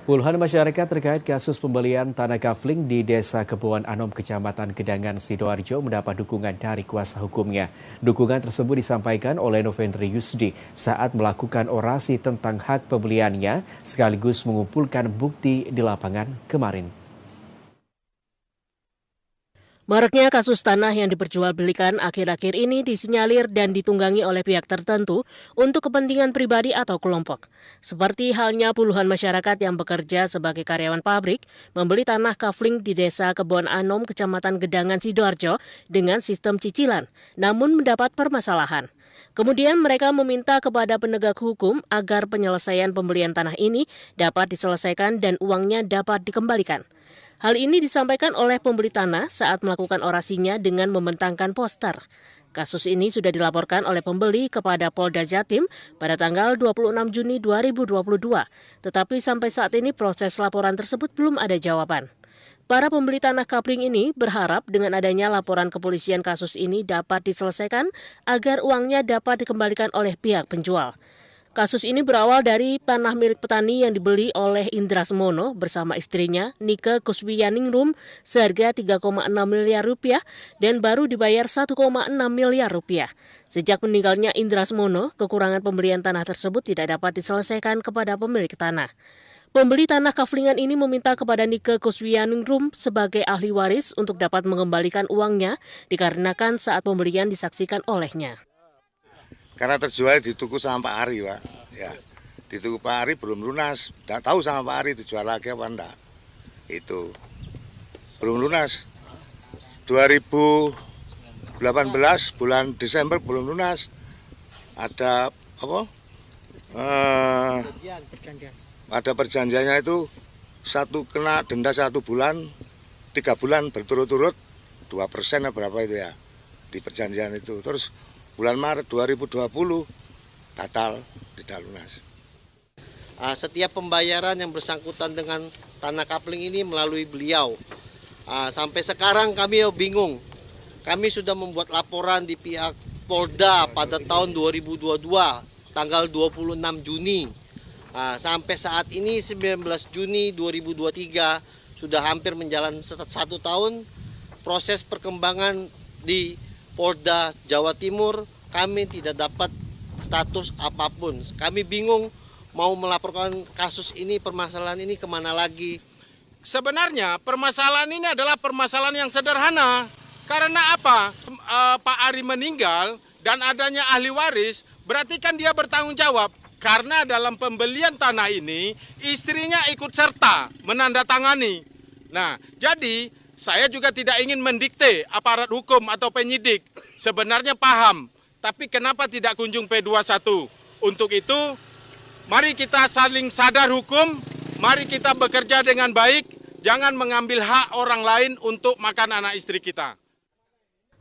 Puluhan masyarakat terkait kasus pembelian tanah kafling di Desa Kebon Anom, Kecamatan Gedangan, Sidoarjo mendapat dukungan dari kuasa hukumnya. Dukungan tersebut disampaikan oleh Novendri Yusdi saat melakukan orasi tentang hak pembeliannya sekaligus mengumpulkan bukti di lapangan kemarin. Maraknya kasus tanah yang diperjualbelikan akhir-akhir ini disinyalir dan ditunggangi oleh pihak tertentu untuk kepentingan pribadi atau kelompok. Seperti halnya puluhan masyarakat yang bekerja sebagai karyawan pabrik membeli tanah kafling di Desa Kebon Anom, Kecamatan Gedangan, Sidoarjo dengan sistem cicilan, namun mendapat permasalahan. Kemudian mereka meminta kepada penegak hukum agar penyelesaian pembelian tanah ini dapat diselesaikan dan uangnya dapat dikembalikan. Hal ini disampaikan oleh pembeli tanah saat melakukan orasinya dengan membentangkan poster. Kasus ini sudah dilaporkan oleh pembeli kepada Polda Jatim pada tanggal 26 Juni 2022, tetapi sampai saat ini proses laporan tersebut belum ada jawaban. Para pembeli tanah kafling ini berharap dengan adanya laporan kepolisian kasus ini dapat diselesaikan agar uangnya dapat dikembalikan oleh pihak penjual. Kasus ini berawal dari tanah milik petani yang dibeli oleh Indra Semono bersama istrinya Nike Kuswiyaningrum seharga 3,6 miliar rupiah dan baru dibayar 1,6 miliar rupiah. Sejak meninggalnya Indra Semono, kekurangan pembelian tanah tersebut tidak dapat diselesaikan kepada pemilik tanah. Pembeli tanah kaflingan ini meminta kepada Nike Kuswiyaningrum sebagai ahli waris untuk dapat mengembalikan uangnya dikarenakan saat pembelian disaksikan olehnya. Karena terjual di tuku sama Pak Ari, Pak. Ya, di tuku Pak Ari belum lunas. Tidak tahu sama Pak Ari dijual lagi apa enggak. Itu belum lunas. 2018 bulan Desember belum lunas. Ada apa? Ada perjanjiannya itu kena denda 1 bulan, 3 bulan berturut-turut 2% berapa itu ya di perjanjian itu. Terus bulan Maret 2020 batal, tidak lunas. Setiap pembayaran yang bersangkutan dengan tanah kafling ini melalui beliau. Sampai sekarang kami bingung. Kami sudah membuat laporan di pihak Polda pada tahun 2022, tanggal 26 Juni. Sampai saat ini 19 Juni 2023 sudah hampir menjalan 1 tahun. Proses perkembangan di Polda Jawa Timur, kami tidak dapat status apapun. Kami bingung mau melaporkan kasus ini, permasalahan ini kemana lagi. Sebenarnya permasalahan ini adalah permasalahan yang sederhana. Karena apa? Pak Ari meninggal dan adanya ahli waris, berarti kan dia bertanggung jawab. Karena dalam pembelian tanah ini, istrinya ikut serta menandatangani. Nah, jadi saya juga tidak ingin mendikte aparat hukum atau penyidik. Sebenarnya paham, tapi kenapa tidak kunjung P21? Untuk itu, mari kita saling sadar hukum, mari kita bekerja dengan baik, jangan mengambil hak orang lain untuk makan anak istri kita.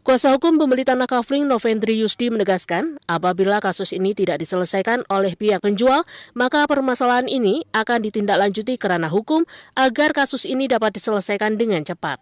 Kuasa hukum pembeli tanah kafling Novendri Yusdi menegaskan, apabila kasus ini tidak diselesaikan oleh pihak penjual, maka permasalahan ini akan ditindaklanjuti ke ranah hukum agar kasus ini dapat diselesaikan dengan cepat.